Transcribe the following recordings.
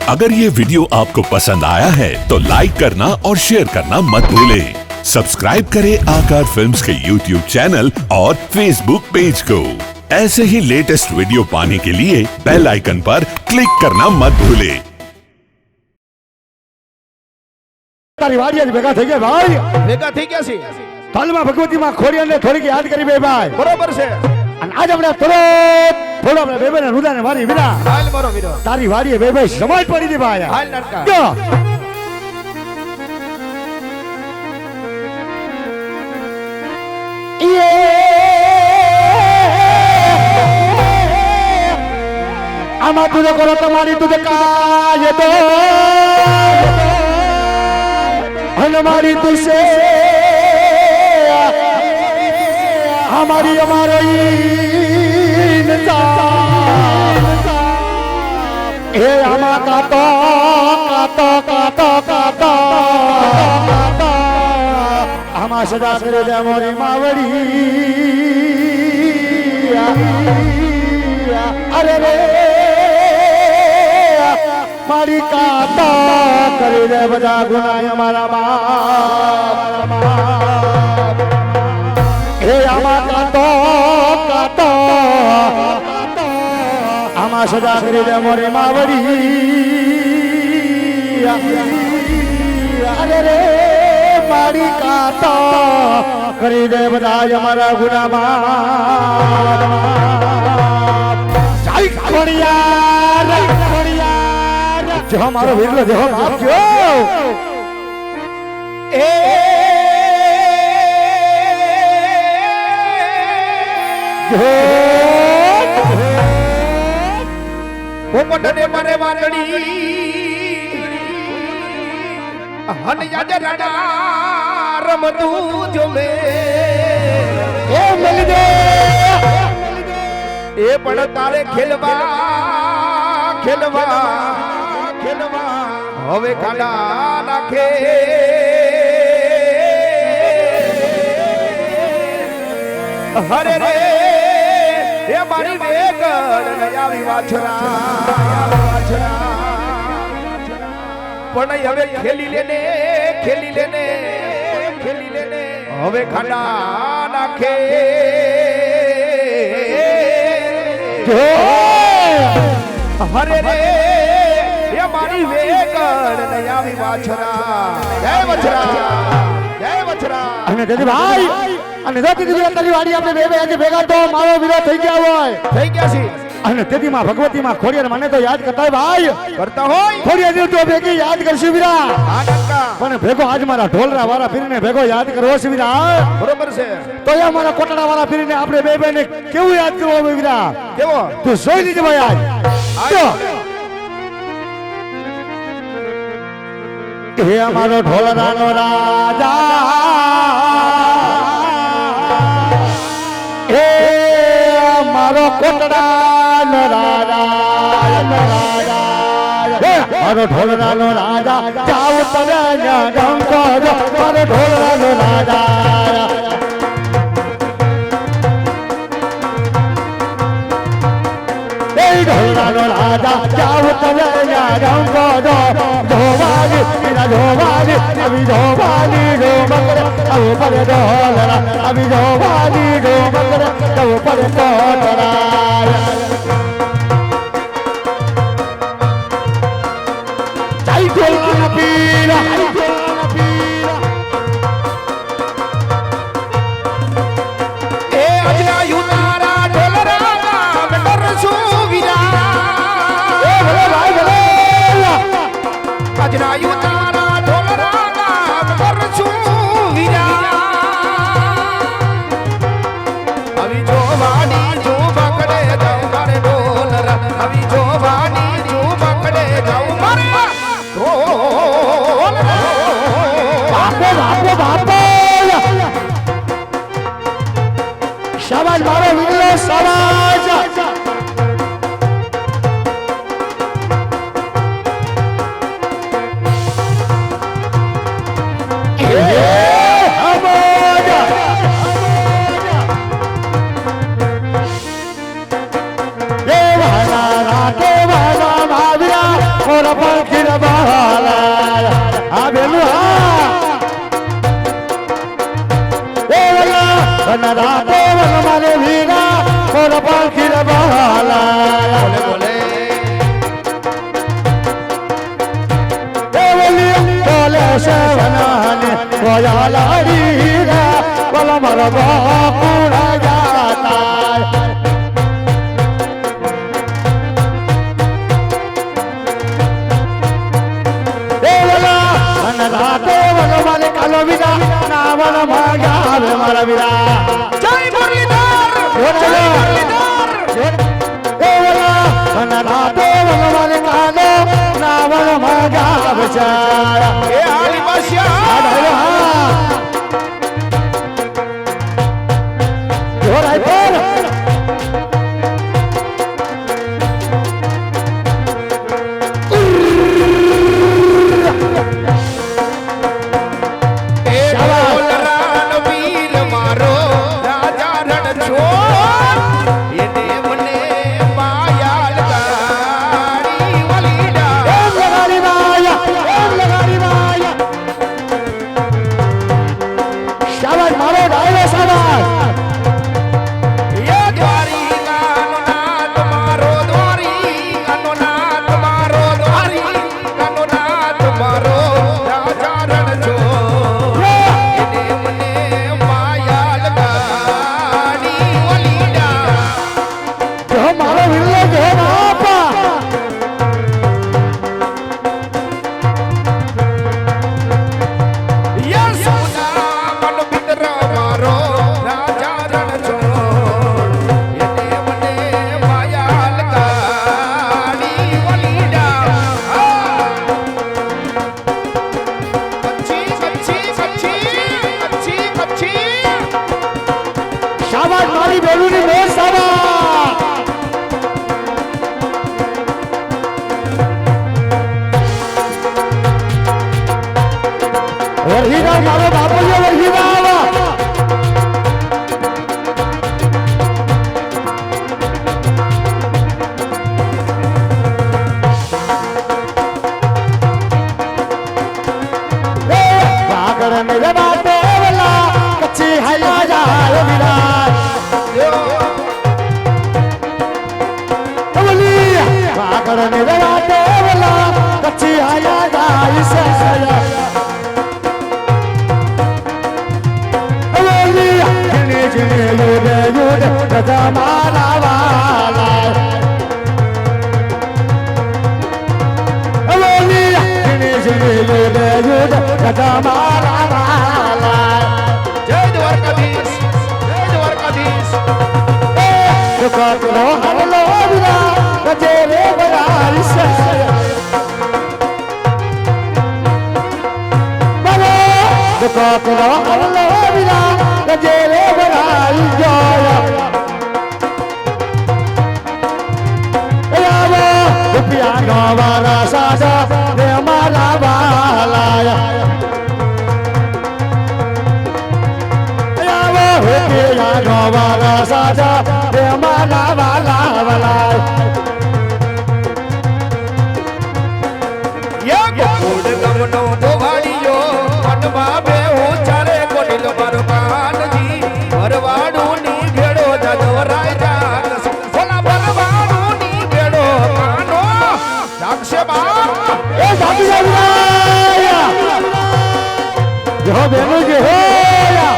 अगर ये वीडियो आपको पसंद आया है तो लाइक करना और शेयर करना मत भूलें। सब्सक्राइब करें आकार फिल्म्स के YouTube चैनल और Facebook पेज को। ऐसे ही लेटेस्ट वीडियो पाने के लिए बेल आइकन पर क्लिक करना मत भूलें। તારી વાડી આજ ભેગા થઈ ગયા ભાઈ, ભેગા થઈ ગયા છે તાલમાં ભગવતી માં ખોડિયાને થોડીક યાદ કરી બે ભાઈ, બરોબર છે। અને આજ આપણે થોડો આપણે બેબેને રુદાને મારી વિના હાલ મારો વીરો, તારી વાડીએ બે ભાઈ સમાજ પડી દી ભાઈ। હાલ નટકા જો આમાં તુજે કરો તમારી તુજે કાય તો हमारी तुझसे हमारी हमारा हे हमा कातो कातो कातो कातो हमा सदा करे दे मोरी मावड़ी अरे रे मारी कातो કરી દે બધા ગુનાય અમારા બાપ હે આમાં કાતો કાતો આમાં સદા કરી દે મોરી માવડી અરે રે મારી કાતો કરી દે બધા અમારા ગુના બાપ જય ખોડિયાર जो हमारा वीर जो बाप जो ए वो पटने मारे वांदड़ी हन याद राडा रमदू जो में ए मिल दे ए पण तारे खेलवा खेलवा હવે ખાડા નાખે હરે રે એ મારી વેગણ આવી વાછરા પણ હવે ખેલી લેને હવે ખાડા નાખે હરે રે મારી વેગણ નયાવી વાછરા જય વછરા અને દેદી ભાઈ અને દેદી તારી વાડી આપણે બે બે આજે ભેગા તો મારો વિરોધ થઈ ગયા હોય થઈ ગયા છે અને દેદી માં ભગવતી માં ખોડિયાર મને તો યાદ કરતા ભાઈ કરતા હોય ખોડિયાર તો ભેગી યાદ કરશું વીરા આનંદકા પણ ભેગો આજ મારા ઢોલરા વાળા પીરને ભેગો યાદ કરવો છે વીરા બરોબર છે તો એ મારા કોટડા વાળા પીરને આપણે બે બે ને કેવું યાદ કરવો વીરા કેવો તું જોઈ લીજે ભાઈ આજ હે અમારો ઢોલરાનો રાજા હે અમારો કોટડાનો રાજા મારો ઢોલરાનો રાજા જાવ તને ડંકો મારો ઢોલરાનો રાજા ઢોલરાનો રાજા જાવ તને ડંકો ધોવાની અભી ધોવાની ડો મકર અવ પર ઢોલરા અભી ધોવાની ડો મકર અવ પર કોટરા જય ઢોલના પીરા એ અજના યુતારા ઢોલરા નામ કરશું વિરા એ ભલે ભાઈ ભલે અજના યુતારા ઢોલરા નામ કરશું વિરા આવી જોવાની જો પકડે જાઉં મારે ઢોલરા આવી જોવાની જો પકડે જાઉં મારે ઢોલરા બાપો બાપો બાપો શાબાશ મારો વીરો શાબાશ મોર પંખી રબાલા આ બેલું હા એ વલા વનરા તો વન મારે વીરા મોર પંખી રબાલા બોલે બોલે શવનાને કોયા લાડી રા બોલ મર ગોકુળા જાતા દેવલા અનરા દેવલ માલે કાલો વિદા નાવન માગા મારા વિરા જય મુરલીધર જય મુરલીધર દેવલા અનરા દેવલ માલે કાલો નાવન માગા બચાયા એ હાલી બસ્યા જોરાય પર એ ઢોલરાન વીર મારો રાજા રણ છોડ એને મને પાયાલ ગાડી વલીડા લગાડી માયા શાબાશ મારો ડાયરો શાબાશ એ દ્વારિકાનો નાથ મારો દ્વારિકાનો નાથ મારો દ્વારિકાનો નાથ મારો રાજા રણ છોડ એને મને પાયાલ ગાડી વલીડા જો મારો વિલ્લો જો બાપા યસુદા મન મિત્ર મારો રાજા રણ છોડ એને મને પાયાલ ગાડી વલીડા કચ્છી કચ્છી કચ્છી કચ્છી કચ્છી શાબાશ મારી બેલુની મોજ શાબાશ વરહીરા મારો બાપુજી વરહીરા આવા વાગડ મેરે બાતે વલા કચ્છી હાયા જાય વિરા અવલી વાગડ મેરે બાતે વલા કચ્છી હાયા જાય સયા અવલી જીને જીને યુડે યુડે રજા મારા વાલા અવલી જીને જીને યુડે યુડે રજા મારા વાલા જય દ્વારકાધીશ જય દ્વારકાધીશ દુકાનો હરલો વિરા ગજે રે બરારી સે બરો દુકાનો હરલો વિરા ગજે રે બરારી જોયા એવો રૂપિયા નો વારા સાજા રે મારા વાલાયા રૂપિયા નો વારા સાજા રે મારા વાલા વાલા યે ગોડ ગમનો દોવાડીયો વનમાં બેહું ચારે કોડીલ મારો કાનજી ભરવાડું ની ભેડો જદવરાય જાગ સોના ભરવાડું ની ભેડો કાનો જાગશે બા એ જાતી જાયા જો બેનો જે હોયા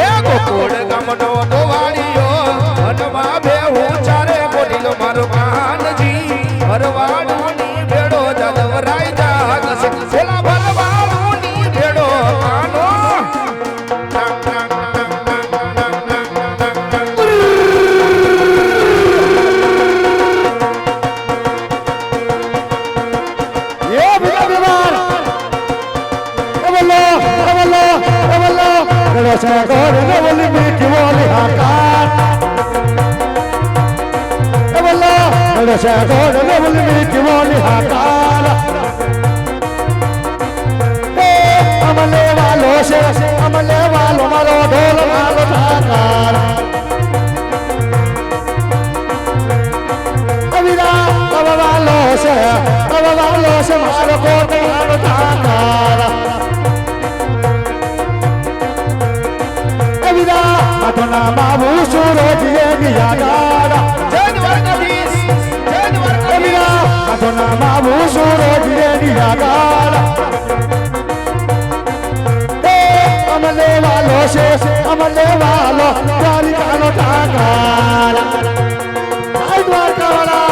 એ ગોડ ગમનો દોવાડીયો વનમાં બેહું ચારે કોડીલ મારો કાનજી ભરવાડું ની ભેડો જદવરાય જાગ સોના ભરવાડું ની ભેડો કાનો એ બીજા બીમાર એવલો ગળોસા ગોર ને બોલી મીઠી બોલી હાકાર એવલો ગળોસા ગોર ને બોલી મીઠી બોલી હાકાર એ અમલે વાલો છે અમલે વાલો મારો ઢોલ મારો ઠાકાર અવિરા તવ વાલો છે વાલો છે મારો કોટવાનો ઠાકર વિદા માથોના બાબુ સુરજીએ ગયા ગાડા જય દ્વારકાધીશ જય દ્વારકાધીશ માથોના બાબુ સુરજીએ ગયા ગાડા અમલે વાલો છે અમલે વાલો દ્વારિકાનો ઠાકર જય દ્વારકાવાળા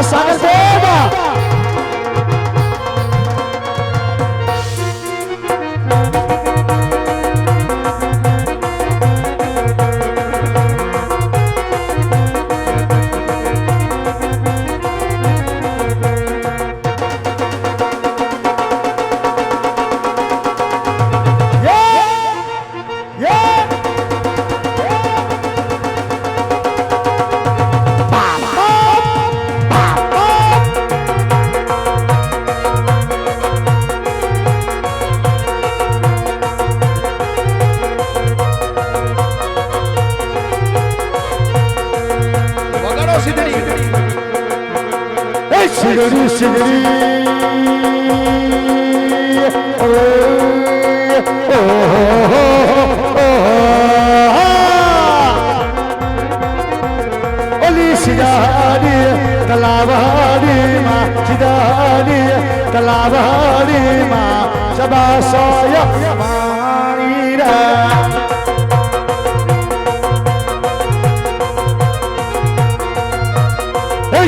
સાગર દેવા Sigiri, sigiri. Oh, oh, oh, oh. Oli sidani, talabani ma, sidani, talabani ma, sabasaya marira.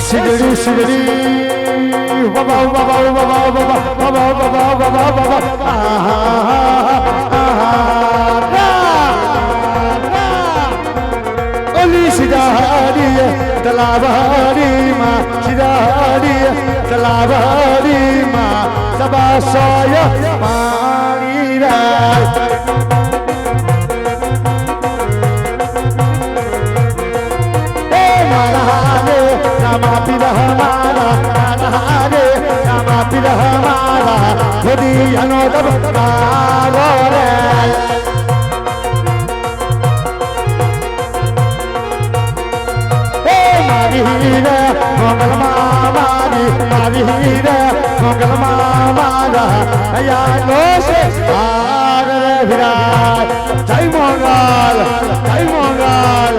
Sigiri, sigiri. Baba, baba, baba, baba, baba, baba, baba, baba. Oli sidani, talabani ma, sidani, talabani ma, sabasaya marira. Nama pila hamara, nama pila hamara, khudi anodab karore. Hey Marihira, Mangal Mama, Marihira, Mangal Mama, ya no se agar virat. Jai Mangal, Jai Mangal.